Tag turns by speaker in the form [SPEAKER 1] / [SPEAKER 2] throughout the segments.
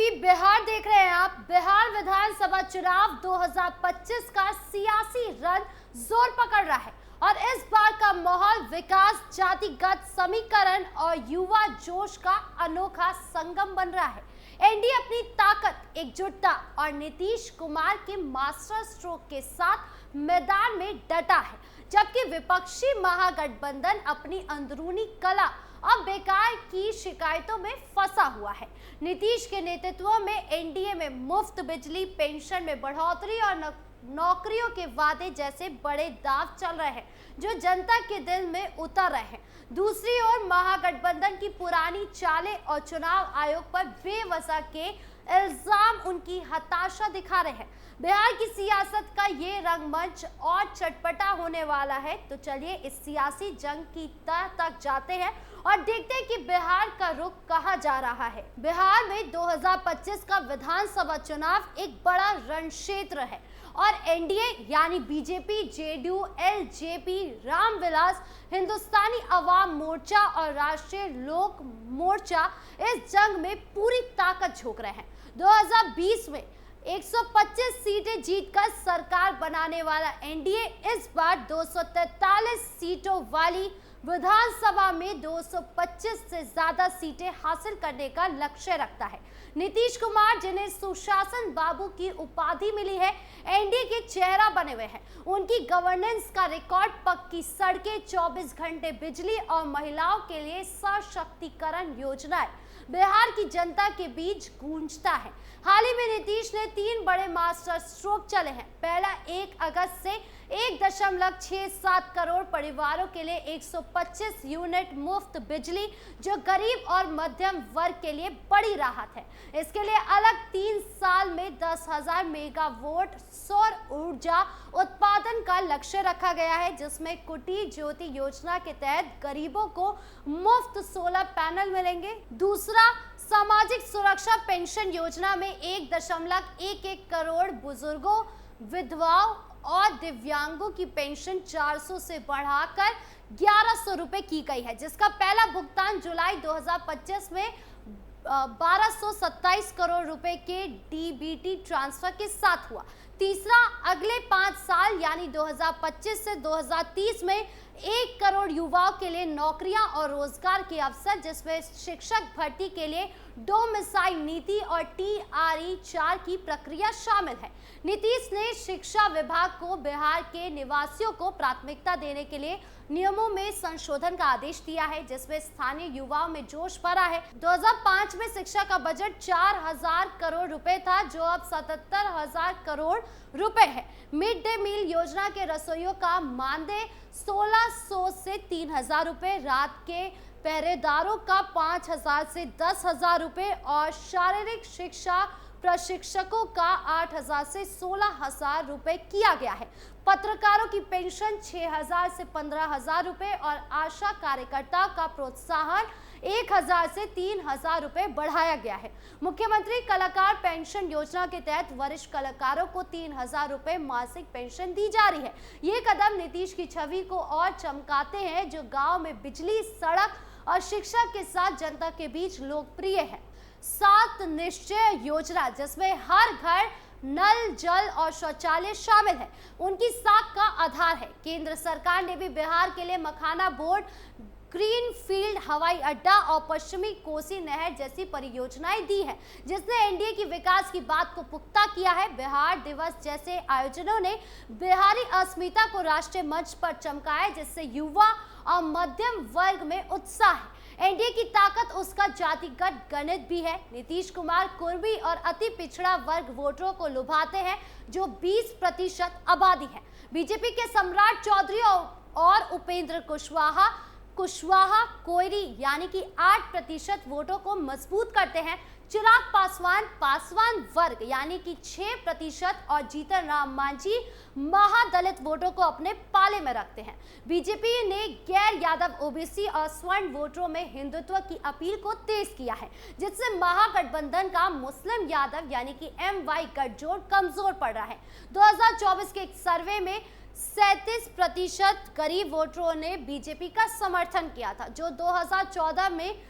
[SPEAKER 1] TV Bihar देख रहे हैं आप। बिहार विधानसभा चुनाव 2025 का सियासी रण जोर पकड़ रहा है और इस बार का माहौल विकास, जातिगत समीकरण और युवा जोश का अनोखा संगम बन रहा है। एनडीए अपनी ताकत, एकजुटता और नीतीश कुमार के मास्टर स्ट्रोक के साथ मैदान में डटा है, जबकि विपक्षी महागठबंधन अपनी अंदरूनी कला और बेकार की शिकायतों में फंसा हुआ है। नीतीश के नेतृत्व में एनडीए में मुफ्त बिजली, पेंशन में बढ़ोतरी और नौकरियों के वादे जैसे बड़े दाव चल रहे हैं, जो जनता के दिल में उतर रहे हैं। दूसरी ओर महागठबंधन की पुरानी चालें और चुनाव आयोग पर बेवजह के इल्जाम उनकी हताशा दिखा रहे हैं। बिहार की सियासत का ये रंगमंच और चटपटा होने वाला है, तो चलिए इस सियासी जंग की तह तक जाते हैं और देखते हैं कि बिहार का रुख कहां जा रहा है। बिहार में 2025 का विधानसभा चुनाव एक बड़ा रण क्षेत्र है और एनडीए यानी BJP, JDU, LJP, Ramvilas, Hindustani Awam Morcha और राष्ट्रीय लोक मोर्चा इस जंग में पूरी ताकत झोंक रहे हैं। 2020 में 125 सीटें जीतकर सरकार बनाने वाला एनडीए इस बार 243 सीटों वाली विधानसभा में 225 से ज्यादा सीटें हासिल करने का लक्ष्य रखता है। नीतीश कुमार, जिन्हें सुशासन बाबू की उपाधि मिली है, एनडीए के चेहरा बने हुए हैं। उनकी गवर्नेंस का रिकॉर्ड पक्की सड़कें, 24 घंटे बिजली और महिलाओं के लिए सशक्तिकरण योजनाएं बिहार की जनता के बीच गूंजता है। हाल ही में नीतीश ने 3 बड़े मास्टर स्ट्रोक चले हैं। पहला 1 अगस्त से 1.67 करोड़ परिवारों के लिए 125 यूनिट मुफ्त बिजली, जो गरीब और मध्यम वर्ग के लिए बड़ी राहत है। इसके लिए अलग 3 साल में 10,000 मेगावाट सौर ऊर्जा उत्पादन का लक्ष्य रखा गया है, जिसमें कुटी ज्योति योजना के तहत गरीबों को मुफ्त सोलर पैनल मिलेंगे। दूसरा, सामाजिक सुरक्षा पेंशन योजना में 1.11 करोड़ बुजुर्गों, विधवाओं और दिव्यांगों की पेंशन 400 से बढ़ाकर 1100 रुपए की गई है, जिसका पहला भुगतान जुलाई 2025 में 1227 करोड़ रुपए के डीबीटी ट्रांसफर के साथ हुआ। तीसरा, अगले 5 साल यानी 2025 से 2030 में 1 करोड़ युवाओं के लिए नौकरियां और रोजगार के अवसर, जिसमें शिक्षक भर्ती के लिए डोमिसाइल नीति और TRE 4 की प्रक्रिया शामिल है। नीतीश ने शिक्षा विभाग को बिहार के निवासियों को प्राथमिकता देने के लिए नियमों में संशोधन का आदेश दिया है, जिसमें स्थानीय युवाओं में जोश भरा है। 2005 में शिक्षा का बजट 4,000 करोड़ रुपए था, जो अब 77,000 करोड़ रुपए है। मिड डे मील योजना के रसोइयों का मानदेय 1,600 से 3,000 रुपए, रात के पहरेदारों का 5,000 से 10,000 रुपए और शारीरिक शिक्षा प्रशिक्षकों का 8,000 से 16,000 रुपए किया गया है। पत्रकारों की पेंशन 6,000 से 15,000 रुपए और आशा कार्यकर्ताओं का प्रोत्साहन 1,000 से 3,000 रुपए बढ़ाया गया है। मुख्यमंत्री कलाकार पेंशन योजना के तहत वरिष्ठ कलाकारों को 3,000 रुपए मासिक पेंशन दी जा रही है। ये कदम नीतीश की छवि को और चमकाते हैं, जो गांव में बिजली, सड़क और शिक्षा के साथ जनता के बीच लोकप्रिय है। 7 निश्चय योजना, जिसमें हर घर नल, जल और शौचालय शामिल है, उनकी साख का आधार है। केंद्र सरकार ने भी बिहार के लिए मखाना बोर्ड, ग्रीन फील्ड हवाई अड्डा और पश्चिमी कोसी नहर जैसी परियोजनाएं दी है, जिसने एनडीए की विकास की बात को पुख्ता किया है। बिहार दिवस जैसे आयोजनों ने बिहारी अस्मिता को राष्ट्रीय मंच पर चमकाया, जिससे युवा और मध्यम वर्ग में उत्साह है। एनडीए की ताकत उसका जातिगत गणित भी है। नीतीश कुमार कुर्मी और अति पिछड़ा वर्ग वोटरों को लुभाते हैं, जो 20% आबादी है। बीजेपी के सम्राट चौधरी और उपेंद्र कुशवाहा कोयरी यानी कि 8% वोटों को मजबूत करते हैं। चिराग पासवान वर्ग यानी कि 6% और जीतन राम मांझी महादलित वोटों को अपने पाले में रखते हैं। बीजेपी ने गैर यादव, ओबीसी और स्वर्ण वोटरों में हिंदुत्व की अपील को तेज किया है, जिससे महागठबंधन का मुस्लिम यादव यानी कि MY गठजोड़ कमजोर पड़ रहा है। 2024 के एक सर्वे में 37% गरीब वोटरों ने बीजेपी का समर्थन किया था, जो 2014 में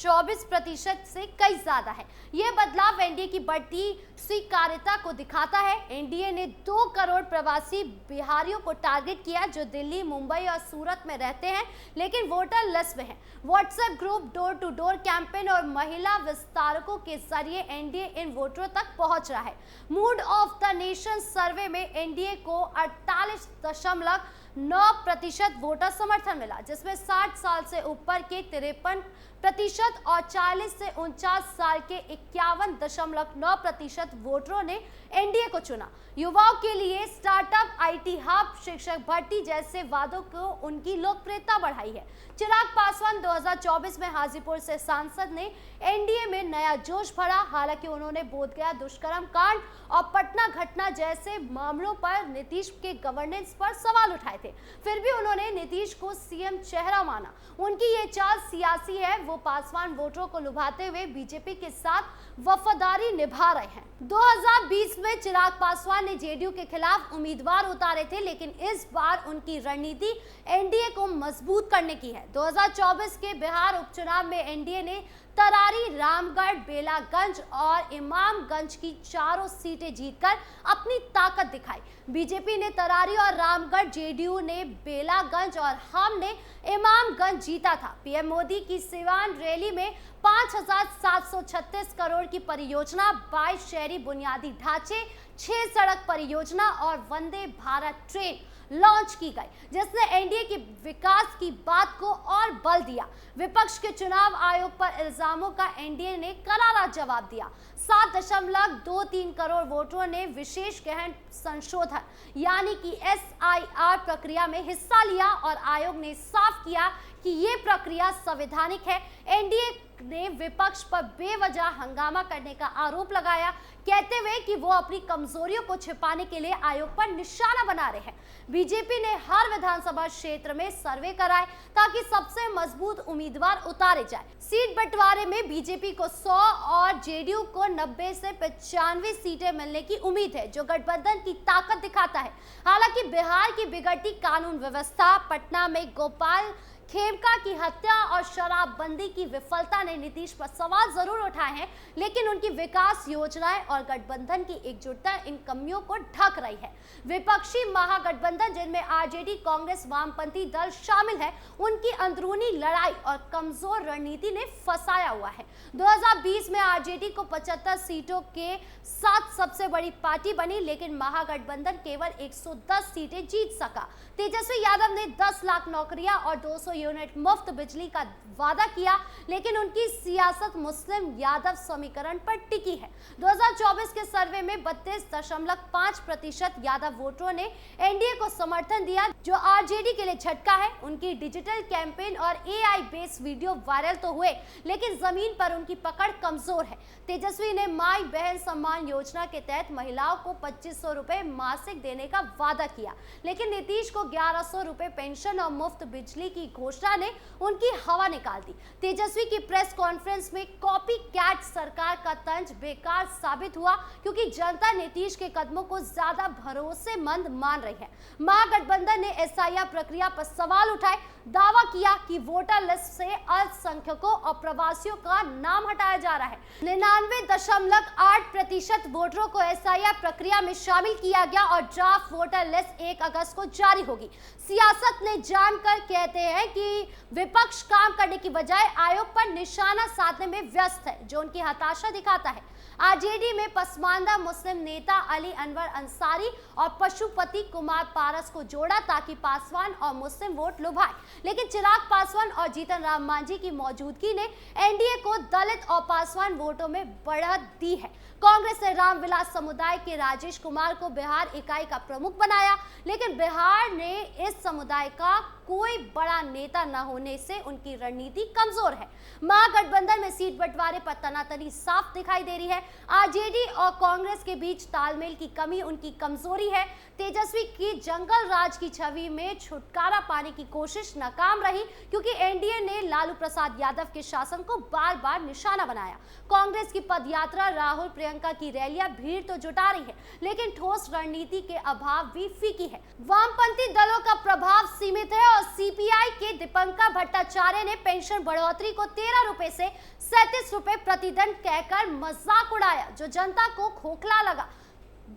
[SPEAKER 1] 24% से कई ज्यादा है। यह बदलाव एनडीए की बढ़ती स्वीकार्यता को दिखाता है। एनडीए ने 2 करोड़ प्रवासी बिहारियों को टारगेट किया जो दिल्ली, मुंबई और सूरत में रहते हैं लेकिन वोटर लिस्ट में हैं। WhatsApp group, door to door campaign और महिला विस्तारकों के जरिए एनडीए इन वोटरों तक पहुंच रहा है। मूड ऑफ द नेशन सर्वे में एनडीए को 48.9% वोटर समर्थन मिला, जिसमें 60 साल से ऊपर के 53% और 40 से 49 साल के 51.9% वोटरों ने एनडीए को चुना। युवाओं के लिए स्टार्टअप, आईटी हब, शिक्षक भर्ती जैसे वादों को उनकी लोकप्रियता बढ़ाई है। चिराग पासवान 2024 में हाजीपुर से सांसद ने एनडीए में नया जोश भरा। हालांकि उन्होंने बोधगया दुष्कर्म कांड और पटना घटना जैसे मामलों पर नीतीश के गवर्नेंस पर सवाल उठाए थे, फिर भी उन्होंने नीतीश को सीएम चेहरा माना। उनकी ये चाल सियासी है। वो पासवान वोटरों को लुभाते हुए बीजेपी के साथ वफादारी निभा रहे हैं। 2020 में चिराग पासवान ने जेडीयू के खिलाफ उम्मीदवार उतारे थे, लेकिन इस बार उनकी रणनीति एनडीए को मजबूत करने की है। 2024 के बिहार उपचुनाव में एनडीए ने तरारी, रामगढ़, बेलागंज और इमामगंज की चारों सीटें जीतकर अपनी ताकत दिखाई। बीजेपी ने तरारी और रामगढ़, जेडीयू ने बेलागंज और हमने इमामगंज जीता था। पीएम मोदी की सिवान रैली में 5,736 करोड़ की परियोजना, 22 शहरी बुनियादी ढांचे, 6 सड़क परियोजना और वंदे भारत ट्रेन लॉन्च की गई, जिसने एनडीए के विकास की बात को और बल दिया। विपक्ष के चुनाव आयोग पर इल्जामों का एनडीए ने करारा जवाब दिया। 7.23 करोड़ वोटरों ने विशेष गहन संशोधन यानी कि SIR प्रक्रिया में हिस्सा लिया और आयोग ने साफ किया कि ये प्रक्रिया संवैधानिक है। एनडीए ने विपक्ष पर बेवजह हंगामा करने का आरोप लगाया, कहते हुए कि वो अपनी कमजोरियों को छिपाने के लिए आयोग पर निशाना बना रहे हैं। बीजेपी ने हर विधानसभा क्षेत्र में सर्वे कराए ताकि सबसे मजबूत उम्मीदवार उतारे जाए। सीट बंटवारे में बीजेपी को 100 और जेडीयू को 90 से 95 सीटें मिलने की उम्मीद है, जो गठबंधन की ताकत दिखाता है। हालांकि बिहार की बिगड़ती कानून व्यवस्था, पटना में गोपाल खेमका की हत्या और शराबबंदी की विफलता ने नीतीश पर सवाल जरूर उठाए हैं, लेकिन उनकी विकास योजनाएं और गठबंधन की एकजुटता इन कमियों को ढक रही है। विपक्षी महागठबंधन, जिनमें आरजेडी, कांग्रेस, वामपंथी दल शामिल है, उनकी अंदरूनी लड़ाई और कमजोर रणनीति ने फंसाया हुआ है। 2020 में आरजेडी को 75 सीटों के साथ सबसे बड़ी पार्टी बनी, लेकिन महागठबंधन केवल 110 सीटें जीत सका। तेजस्वी यादव ने 10 लाख नौकरियां और 200 यूनिट मुफ्त बिजली का वादा किया, लेकिन उनकी सियासत मुस्लिम यादव समीकरण पर टिकी है। 2024 के सर्वे में 32.5% यादव वोटरों ने एनडीए को समर्थन दिया, जो आरजेडी के लिए झटका है। उनकी डिजिटल कैंपेन और एआई बेस्ड वीडियो वायरल तो हुए, लेकिन जमीन पर उनकी पकड़ कमजोर है। तेजस्वी ने माई बहन सम्मान योजना के तहत महिलाओं को 2500 रुपए मासिक देने का वादा किया, लेकिन नीतीश को 1100 रुपए पेंशन और मुफ्त बिजली की घोषणा ने उनकी हवा निकाल दी। तेजस्वी की प्रेस कॉन्फ्रेंस में कॉपी कैट सरकार का तंज बेकार साबित हुआ, क्योंकि जनता नीतीश के कदमों को ज्यादा भरोसेमंद मान रही है। महागठबंधन ने एसआईआर प्रक्रिया पर सवाल उठाए, दावा किया कि वोटर लिस्ट से अल्पसंख्यकों और प्रवासियों का नाम हटाया जा रहा है। 99.8% वोटरों को एसआईआर प्रक्रिया में शामिल किया गया और ड्राफ्ट वोटर लिस्ट 1 अगस्त को जारी होगी। सियासत ने जानकर कहते हैं कि विपक्ष काम करने की बजाय आयोग पर निशाना साधने में व्यस्त है, जो उनकी हताशा दिखाता है। आरजेडी में पसमानदा मुस्लिम नेता अली अनवर अंसारी और पशुपति कुमार पारस को जोड़ा ताकि पासवान और मुस्लिम वोट लुभाए, लेकिन चिराग पासवान और जीतन राम मांझी की मौजूदगी ने एनडीए को दलित और पासवान वोटों में बढ़त दी है। कांग्रेस ने रामविलास समुदाय के राजेश कुमार को बिहार इकाई का प्रमुख बनाया, लेकिन बिहार ने इस समुदाय का कोई बड़ा नेता न होने से उनकी रणनीति कमजोर है। महागठबंधन में सीट बंटवारे पर तनातनी साफ दिखाई दे रही है। आरजेडी और कांग्रेस के बीच तालमेल की कमी उनकी कमजोरी है। तेजस्वी की जंगल राज की छवि में छुटकारा पाने की कोशिश नाकाम रही, क्योंकि एनडीए ने लालू प्रसाद यादव के शासन को बार बार निशाना बनाया। कांग्रेस की पदयात्रा, राहुल प्रियंका की रैलियां भीड़ तो जुटा रही है, लेकिन ठोस रणनीति के अभाव भी फीकी है। वामपंथी दलों का प्रभाव सीमित है और सीपीआई के बीजेपी दीपंकर भट्टाचार्य ने पेंशन बढ़ोतरी को 13 रुपए से 37 रुपए प्रतिदिन कहकर मजाक उड़ाया, जो जनता को खोखला लगा।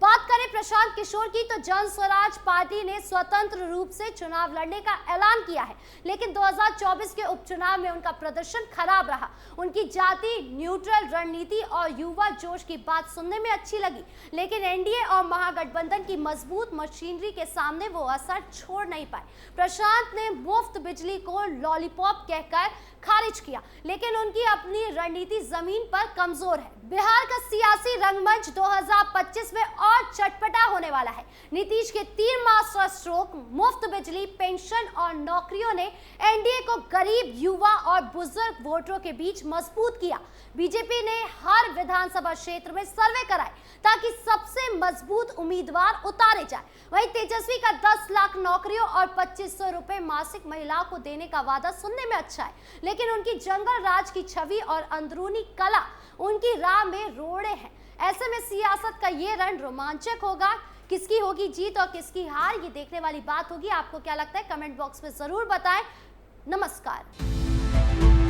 [SPEAKER 1] बात करें प्रशांत किशोर की, तो जन स्वराज पार्टी ने स्वतंत्र रूप से चुनाव लड़ने का ऐलान किया है, लेकिन 2024 के उपचुनाव में उनका प्रदर्शन खराब रहा। उनकी जाति न्यूट्रल रणनीति और युवा जोश की बात सुनने में अच्छी लगी, लेकिन एनडीए और महागठबंधन की मजबूत मशीनरी के सामने वो असर छोड़ नहीं पाए। प्रशांत ने मुफ्त बिजली को लॉलीपॉप कहकर खारिज किया, लेकिन उनकी अपनी रणनीति जमीन पर कमजोर है। बिहार का सियासी रंगमंच 2025 में और चटपटा होने वाला है। नीतीश के 3 मास्टर स्ट्रोक, मुफ्त बिजली, पेंशन और नौकरियों ने एनडीए को गरीब, युवा और बुजुर्ग वोटरों के बीच मजबूत किया। बीजेपी ने हर विधानसभा क्षेत्र में सर्वे कराए ताकि सबसे मजबूत उम्मीदवार उतारे जाए। वहीं तेजस्वी का 10 लाख नौकरियों और 2500 रुपए मासिक महिलाओं को देने का वादा सुनने में अच्छा है, लेकिन उनकी जंगल राज की छवि और अंदरूनी कला उनकी राह में रोड़े हैं। ऐसे में सियासत का ये रण रोमांचक होगा। किसकी होगी जीत और किसकी हार, ये देखने वाली बात होगी। आपको क्या लगता है, कमेंट बॉक्स में जरूर बताएं। नमस्कार।